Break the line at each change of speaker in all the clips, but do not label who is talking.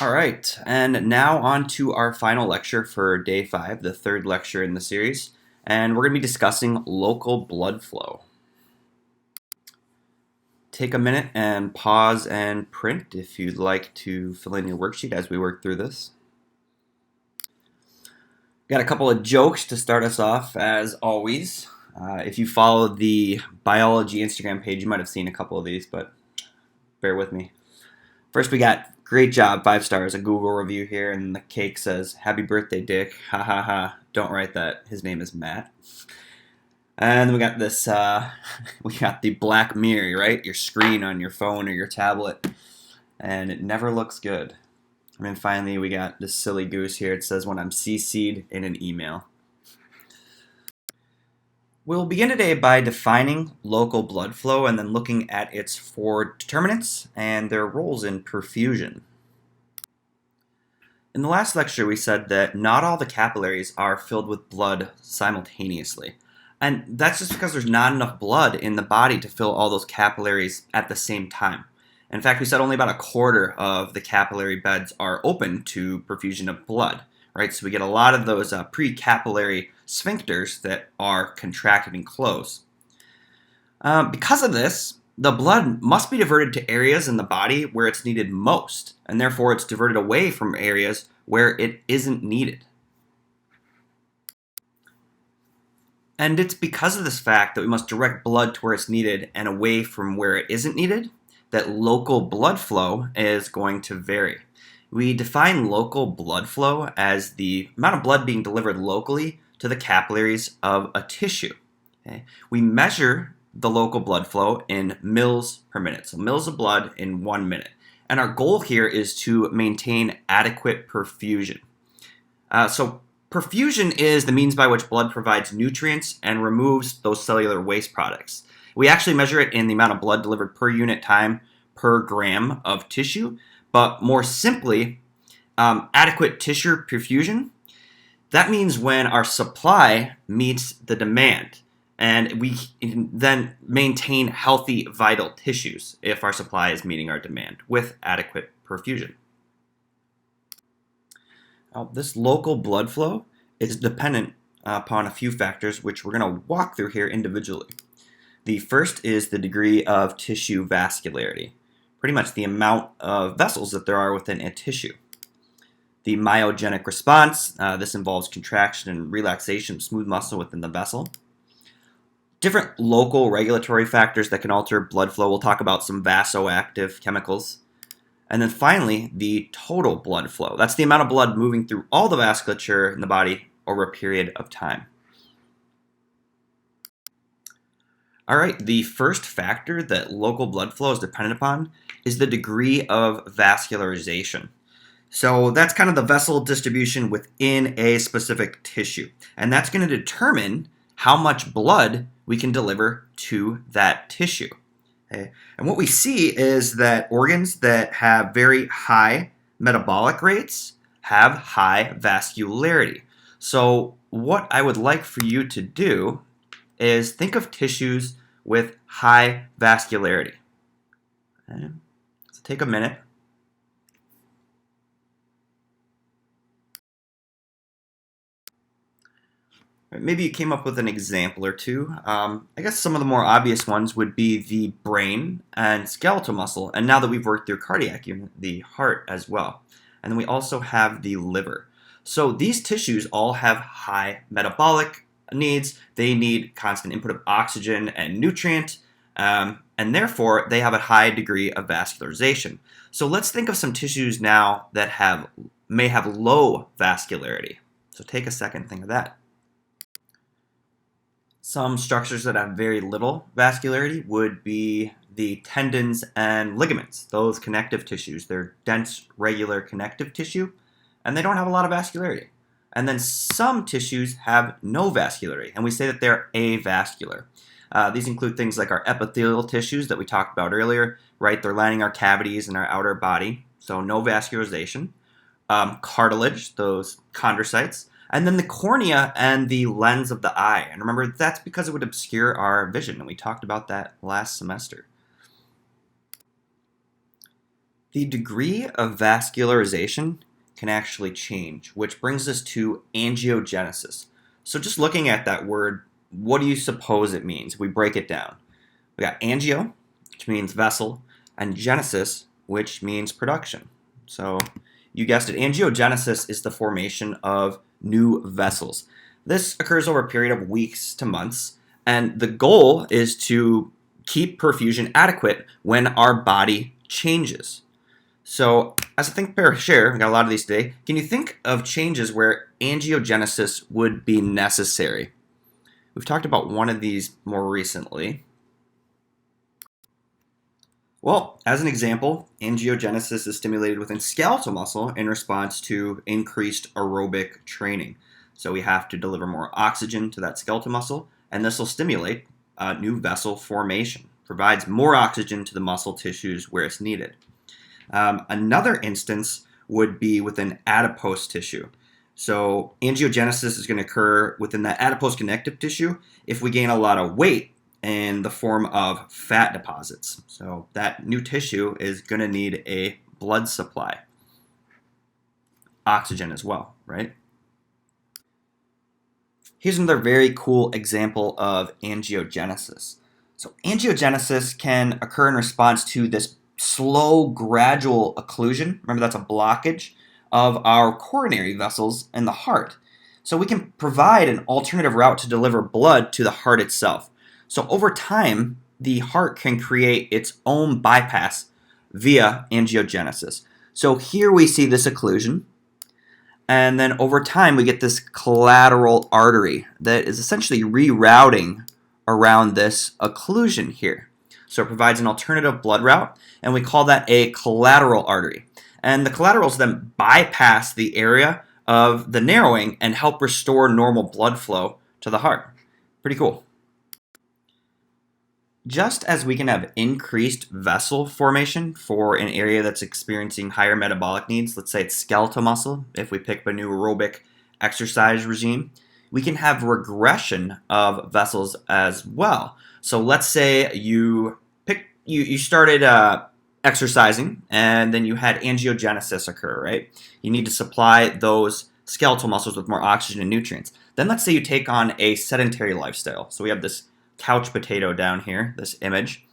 All right, and now on to our final lecture for day 5, the third lecture in the series, and we're going to be discussing local blood flow. Take a minute and pause and print if you'd like to fill in your worksheet as we work through this. Got a couple of jokes to start us off, as always. If you follow the biology Instagram page, you might have seen a couple of these, but bear with me. First, we got great job, 5 stars, a Google review here, and the cake says, "Happy birthday, Dick." Ha ha ha. Don't write that. His name is Matt. And then we got this, we got the black mirror, right? Your screen on your phone or your tablet, and it never looks good. And then finally, we got this silly goose here. It says, "When I'm CC'd in an email." We'll begin today by defining local blood flow and then looking at its 4 determinants and their roles in perfusion. In the last lecture, we said that not all the capillaries are filled with blood simultaneously. And that's just because there's not enough blood in the body to fill all those capillaries at the same time. In fact, we said only about a quarter of the capillary beds are open to perfusion of blood, right? So we get a lot of those pre-capillary sphincters that are contracted and closed. Because of this, the blood must be diverted to areas in the body where it's needed most, and therefore it's diverted away from areas where it isn't needed. And it's because of this fact that we must direct blood to where it's needed and away from where it isn't needed that local blood flow is going to vary. We define local blood flow as the amount of blood being delivered locally to the capillaries of a tissue. Okay? We measure the local blood flow in mils per minute, so mils of blood in 1 minute. And our goal here is to maintain adequate perfusion. Perfusion is the means by which blood provides nutrients and removes those cellular waste products. We actually measure it in the amount of blood delivered per unit time per gram of tissue, but more simply, adequate tissue perfusion, that means when our supply meets the demand, and we can then maintain healthy vital tissues if our supply is meeting our demand with adequate perfusion. Now, this local blood flow is dependent upon a few factors which we're going to walk through here individually. The first is the degree of tissue vascularity, pretty much the amount of vessels that there are within a tissue. The myogenic response, this involves contraction and relaxation of smooth muscle within the vessel. Different local regulatory factors that can alter blood flow. We'll talk about some vasoactive chemicals. And then finally, the total blood flow. That's the amount of blood moving through all the vasculature in the body over a period of time. All right, the first factor that local blood flow is dependent upon is the degree of vascularization. So that's kind of the vessel distribution within a specific tissue. And that's going to determine how much blood we can deliver to that tissue. Okay? And what we see is that organs that have very high metabolic rates have high vascularity. So what I would like for you to do is think of tissues with high vascularity. Okay? So take a minute. Maybe you came up with an example or two. I guess some of the more obvious ones would be the brain and skeletal muscle. And now that we've worked through cardiac unit, the heart as well. And then we also have the liver. So these tissues all have high metabolic needs. They need constant input of oxygen and nutrient. And therefore, they have a high degree of vascularization. So let's think of some tissues now that may have low vascularity. So take a second, think of that. Some structures that have very little vascularity would be the tendons and ligaments, those connective tissues. They're dense, regular connective tissue, and they don't have a lot of vascularity. And then some tissues have no vascularity, and we say that they're avascular. These include things like our epithelial tissues that we talked about earlier, right? They're lining our cavities and our outer body, so no vascularization. Cartilage, those chondrocytes. And then the cornea and the lens of the eye. And remember, that's because it would obscure our vision, and we talked about that last semester. The degree of vascularization can actually change, which brings us to angiogenesis. So just looking at that word, what do you suppose it means? We break it down. We got angio, which means vessel, and genesis, which means production. So you guessed it, angiogenesis is the formation of new vessels. This occurs over a period of weeks to months, and the goal is to keep perfusion adequate when our body changes. So, as a think, pair, share, we got a lot of these today. Can you think of changes where angiogenesis would be necessary? We've talked about one of these more recently. Well, as an example, angiogenesis is stimulated within skeletal muscle in response to increased aerobic training. So we have to deliver more oxygen to that skeletal muscle, and this will stimulate new vessel formation, provides more oxygen to the muscle tissues where it's needed. Another instance would be within adipose tissue. So angiogenesis is going to occur within that adipose connective tissue if we gain a lot of weight in the form of fat deposits. So that new tissue is going to need a blood supply. Oxygen as well, right? Here's another very cool example of angiogenesis. So angiogenesis can occur in response to this slow, gradual occlusion. Remember, that's a blockage of our coronary vessels in the heart. So we can provide an alternative route to deliver blood to the heart itself. So over time, the heart can create its own bypass via angiogenesis. So here we see this occlusion, and then over time we get this collateral artery that is essentially rerouting around this occlusion here. So it provides an alternative blood route, and we call that a collateral artery. And the collaterals then bypass the area of the narrowing and help restore normal blood flow to the heart. Pretty cool. Just as we can have increased vessel formation for an area that's experiencing higher metabolic needs, let's say it's skeletal muscle, if we pick up a new aerobic exercise regime, we can have regression of vessels as well. So let's say you started exercising and then you had angiogenesis occur, right? You need to supply those skeletal muscles with more oxygen and nutrients. Then let's say you take on a sedentary lifestyle. So we have this couch potato down here, this image.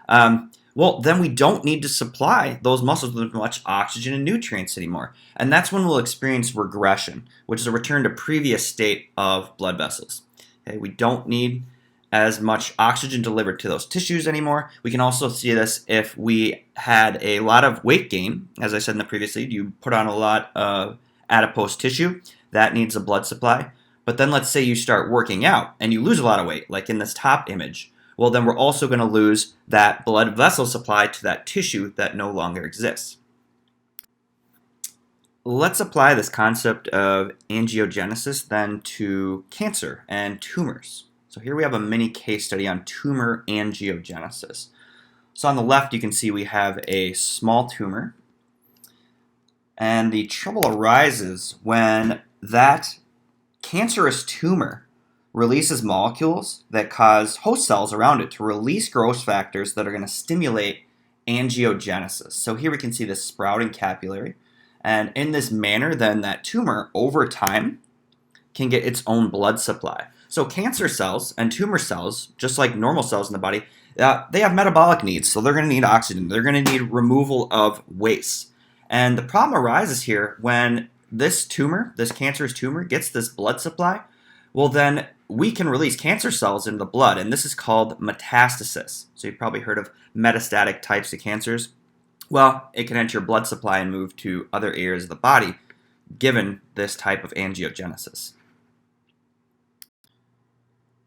Well, then we don't need to supply those muscles with much oxygen and nutrients anymore. And that's when we'll experience regression, which is a return to previous state of blood vessels. Okay, we don't need as much oxygen delivered to those tissues anymore. We can also see this if we had a lot of weight gain. As I said in the previous slide, you put on a lot of adipose tissue. That needs a blood supply. But then let's say you start working out and you lose a lot of weight, like in this top image. Well, then we're also going to lose that blood vessel supply to that tissue that no longer exists. Let's apply this concept of angiogenesis then to cancer and tumors. So here we have a mini case study on tumor angiogenesis. So on the left, you can see we have a small tumor. And the trouble arises when that cancerous tumor releases molecules that cause host cells around it to release growth factors that are going to stimulate angiogenesis. So here we can see this sprouting capillary. And in this manner, then that tumor, over time, can get its own blood supply. So cancer cells and tumor cells, just like normal cells in the body, they have metabolic needs. So they're going to need oxygen. They're going to need removal of waste. And the problem arises here when this tumor, this cancerous tumor, gets this blood supply. Well, then we can release cancer cells into the blood, and this is called metastasis. So you've probably heard of metastatic types of cancers. Well, it can enter your blood supply and move to other areas of the body, given this type of angiogenesis.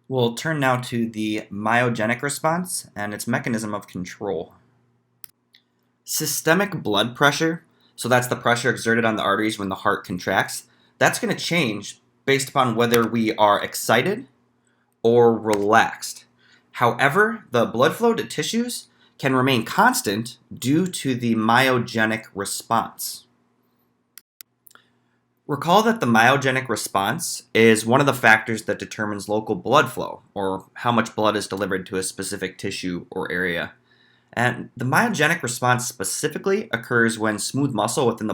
We'll turn now to the myogenic response and its mechanism of control. Systemic blood pressure, so that's the pressure exerted on the arteries when the heart contracts, that's going to change based upon whether we are excited or relaxed. However, the blood flow to tissues can remain constant due to the myogenic response. Recall that the myogenic response is one of the factors that determines local blood flow, or how much blood is delivered to a specific tissue or area. And the myogenic response specifically occurs when smooth muscle within the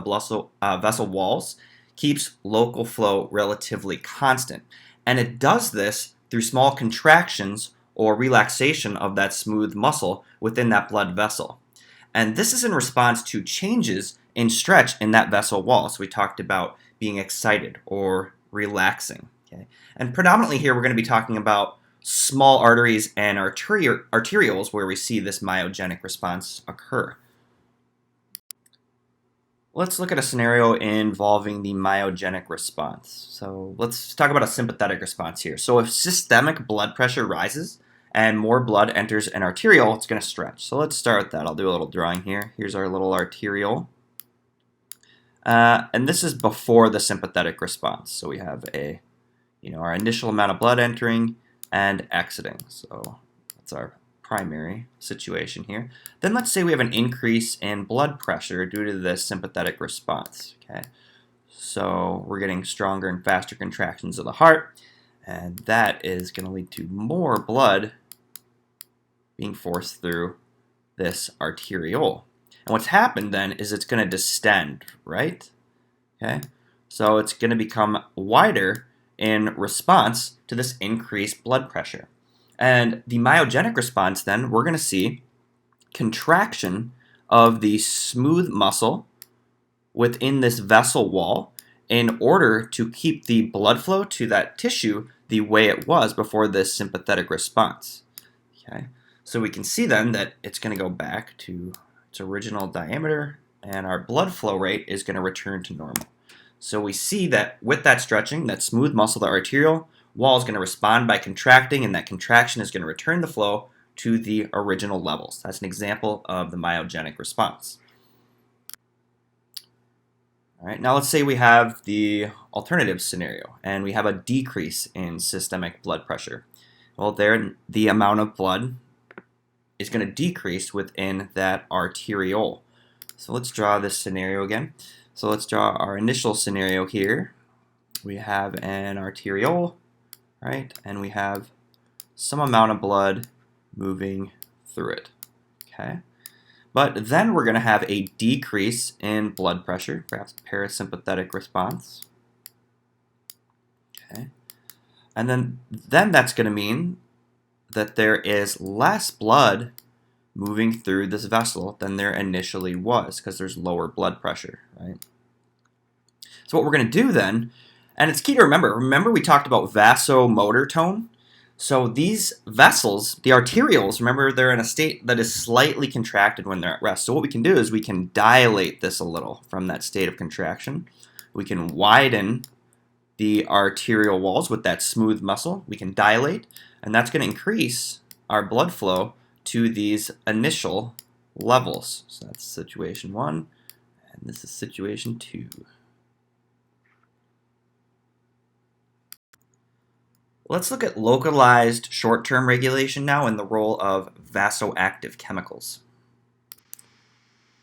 vessel walls keeps local flow relatively constant. And it does this through small contractions or relaxation of that smooth muscle within that blood vessel. And this is in response to changes in stretch in that vessel wall. So we talked about being excited or relaxing. Okay? And predominantly here we're going to be talking about small arteries and arterioles where we see this myogenic response occur. Let's look at a scenario involving the myogenic response. So let's talk about a sympathetic response here. So if systemic blood pressure rises and more blood enters an arteriole, it's going to stretch. So let's start with that. I'll do a little drawing here. Here's our little arteriole. And this is before the sympathetic response. So we have our initial amount of blood entering and exiting. So that's our primary situation here. Then let's say we have an increase in blood pressure due to this sympathetic response. Okay, so we're getting stronger and faster contractions of the heart, and that is going to lead to more blood being forced through this arteriole. And what's happened then is it's going to distend, right? Okay, so it's going to become wider in response to this increased blood pressure. And the myogenic response then, we're going to see contraction of the smooth muscle within this vessel wall in order to keep the blood flow to that tissue the way it was before this sympathetic response. Okay, so we can see then that it's going to go back to its original diameter, and our blood flow rate is going to return to normal. So we see that with that stretching, that smooth muscle, the arteriole wall, is going to respond by contracting, and that contraction is going to return the flow to the original levels. That's an example of the myogenic response. All right, now let's say we have the alternative scenario, and we have a decrease in systemic blood pressure. Well, there, the amount of blood is going to decrease within that arteriole. So let's draw this scenario again. So let's draw our initial scenario here. We have an arteriole, right? And we have some amount of blood moving through it, okay? But then we're going to have a decrease in blood pressure, perhaps parasympathetic response, okay? And then that's going to mean that there is less blood moving through this vessel than there initially was because there's lower blood pressure, right? So what we're going to do then, and it's key to remember we talked about vasomotor tone. So these vessels, the arterioles, remember they're in a state that is slightly contracted when they're at rest. So what we can do is we can dilate this a little from that state of contraction. We can widen the arterial walls with that smooth muscle. We can dilate, and that's going to increase our blood flow to these initial levels. So that's situation 1, and this is situation 2. Let's look at localized short-term regulation now and the role of vasoactive chemicals.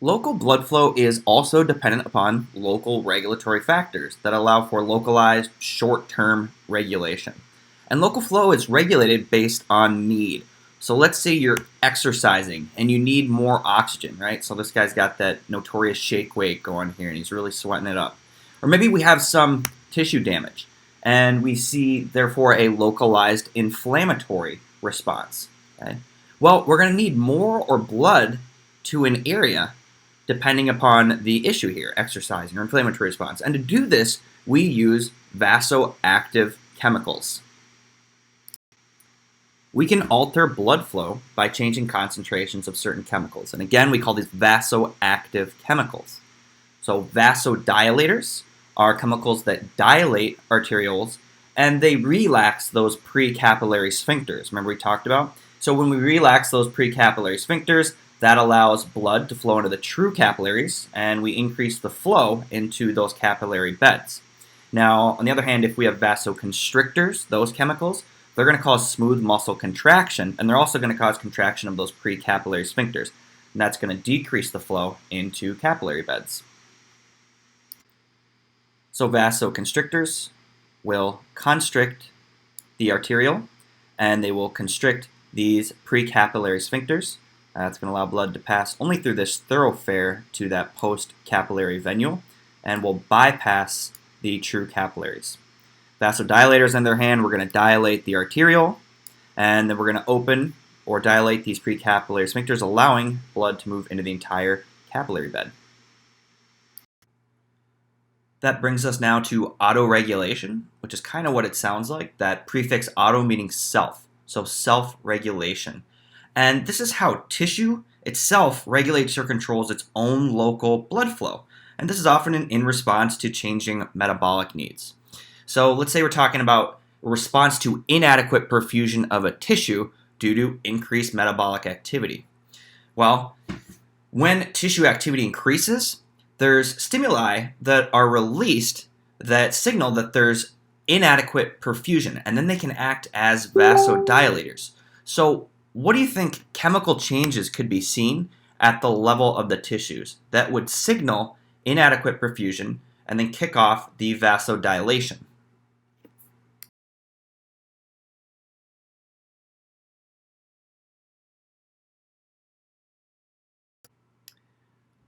Local blood flow is also dependent upon local regulatory factors that allow for localized short-term regulation. And local flow is regulated based on need. So let's say you're exercising and you need more oxygen, right? So this guy's got that notorious shake weight going here and he's really sweating it up. Or maybe we have some tissue damage and we see, therefore, a localized inflammatory response. Okay? Well, we're going to need more or blood to an area depending upon the issue here, exercising or inflammatory response. And to do this, we use vasoactive chemicals. We can alter blood flow by changing concentrations of certain chemicals. And again, we call these vasoactive chemicals. So vasodilators are chemicals that dilate arterioles and they relax those precapillary sphincters. Remember we talked about? So when we relax those precapillary sphincters, that allows blood to flow into the true capillaries and we increase the flow into those capillary beds. Now, on the other hand, if we have vasoconstrictors, those chemicals, they're going to cause smooth muscle contraction, and they're also going to cause contraction of those precapillary sphincters. And that's going to decrease the flow into capillary beds. So vasoconstrictors will constrict the arteriole, and they will constrict these precapillary sphincters, It's going to allow blood to pass only through this thoroughfare to that post-capillary venule and will bypass the true capillaries. Vasodilators, on the other hand, we're going to dilate the arteriole, and then we're going to open or dilate these precapillary sphincters, allowing blood to move into the entire capillary bed. That brings us now to autoregulation, which is kind of what it sounds like. That prefix auto meaning self, so self-regulation. And this is how tissue itself regulates or controls its own local blood flow. And this is often in response to changing metabolic needs. So let's say we're talking about a response to inadequate perfusion of a tissue due to increased metabolic activity. Well, when tissue activity increases, there's stimuli that are released that signal that there's inadequate perfusion, and then they can act as vasodilators. So what do you think chemical changes could be seen at the level of the tissues that would signal inadequate perfusion and then kick off the vasodilation?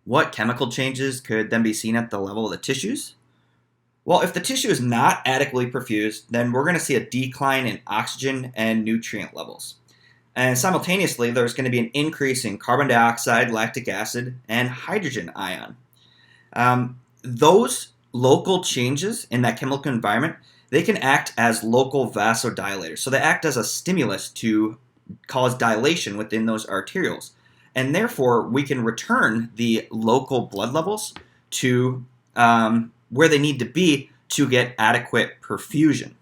What chemical changes could then be seen at the level of the tissues? Well, if the tissue is not adequately perfused, then we're going to see a decline in oxygen and nutrient levels. And simultaneously, there's going to be an increase in carbon dioxide, lactic acid, and hydrogen ion. Those local changes in that chemical environment, they can act as local vasodilators. So they act as a stimulus to cause dilation within those arterioles. And therefore, we can return the local blood levels to where they need to be to get adequate perfusion.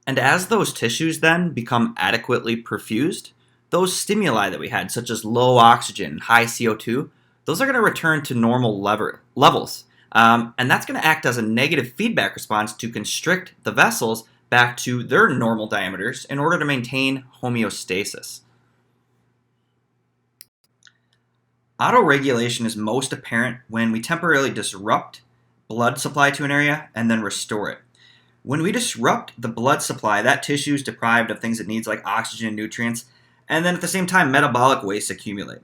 And as those tissues then become adequately perfused, those stimuli that we had, such as low oxygen, high CO2, those are going to return to normal levels. And that's going to act as a negative feedback response to constrict the vessels back to their normal diameters in order to maintain homeostasis. Autoregulation is most apparent when we temporarily disrupt blood supply to an area and then restore it. When we disrupt the blood supply, that tissue is deprived of things it needs like oxygen and nutrients, and then at the same time, metabolic wastes accumulate.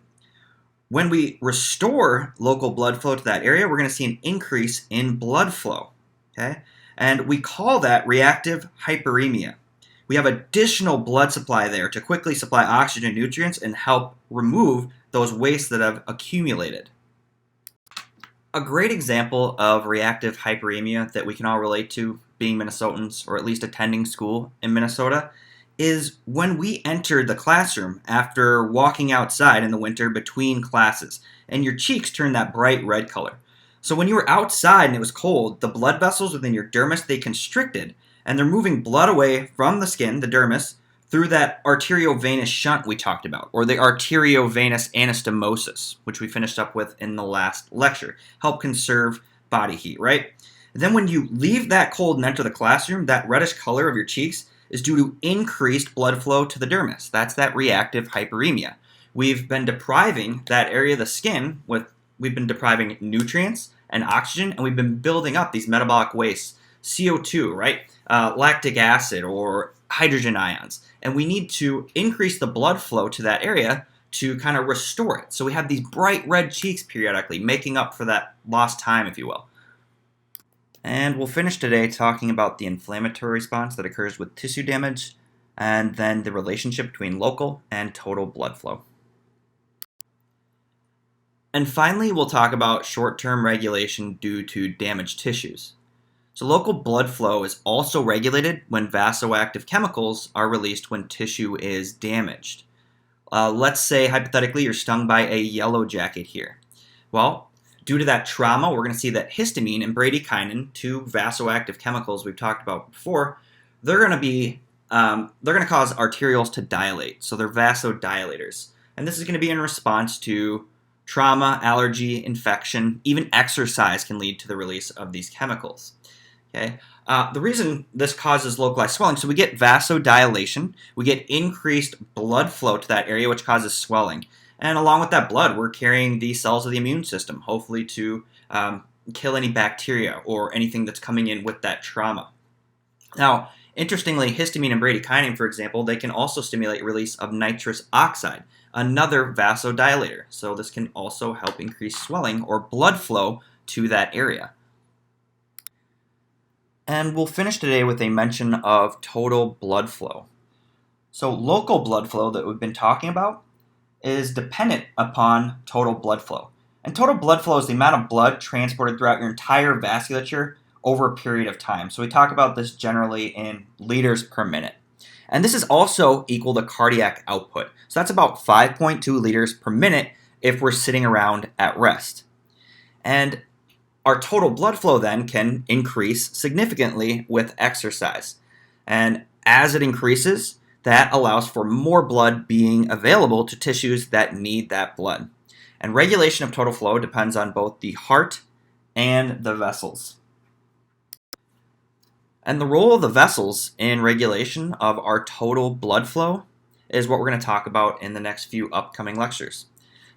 When we restore local blood flow to that area, we're going to see an increase in blood flow. Okay? And we call that reactive hyperemia. We have additional blood supply there to quickly supply oxygen and nutrients and help remove those wastes that have accumulated. A great example of reactive hyperemia that we can all relate to, being Minnesotans or at least attending school in Minnesota, is when we enter the classroom after walking outside in the winter between classes, and your cheeks turn that bright red color. So when you were outside and it was cold, the blood vessels within your dermis, they constricted, and they're moving blood away from the skin, the dermis, through that arteriovenous shunt we talked about, or the arteriovenous anastomosis, which we finished up with in the last lecture. Help conserve body heat, right? And then when you leave that cold and enter the classroom, that reddish color of your cheeks is due to increased blood flow to the dermis. That's that reactive hyperemia. We've been depriving that area of the skin we've been depriving nutrients and oxygen, and we've been building up these metabolic wastes, CO2, right? Lactic acid or hydrogen ions. And we need to increase the blood flow to that area to kind of restore it. So we have these bright red cheeks periodically, making up for that lost time, if you will. And we'll finish today talking about the inflammatory response that occurs with tissue damage, and then the relationship between local and total blood flow. And finally, we'll talk about short-term regulation due to damaged tissues. So local blood flow is also regulated when vasoactive chemicals are released when tissue is damaged. Let's say, hypothetically, you're stung by a yellow jacket here. Well, due to that trauma, we're going to see that histamine and bradykinin, two vasoactive chemicals we've talked about before, they're going to cause arterioles to dilate. So they're vasodilators. And this is going to be in response to trauma, allergy, infection, even exercise can lead to the release of these chemicals. Okay. The reason this causes localized swelling, so we get vasodilation, we get increased blood flow to that area, which causes swelling. And along with that blood, we're carrying the cells of the immune system, hopefully to kill any bacteria or anything that's coming in with that trauma. Now, Interestingly, histamine and bradykinin, for example, they can also stimulate release of nitrous oxide, another vasodilator. So this can also help increase swelling or blood flow to that area. And we'll finish today with a mention of total blood flow. So local blood flow that we've been talking about is dependent upon total blood flow. And total blood flow is the amount of blood transported throughout your entire vasculature over a period of time. So we talk about this generally in liters per minute. And this is also equal to cardiac output. So that's about 5.2 liters per minute if we're sitting around at rest. And our total blood flow then can increase significantly with exercise. And as it increases, that allows for more blood being available to tissues that need that blood. And regulation of total flow depends on both the heart and the vessels. And the role of the vessels in regulation of our total blood flow is what we're going to talk about in the next few upcoming lectures.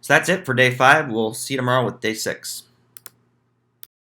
So that's it for day 5. We'll see you tomorrow with day 6.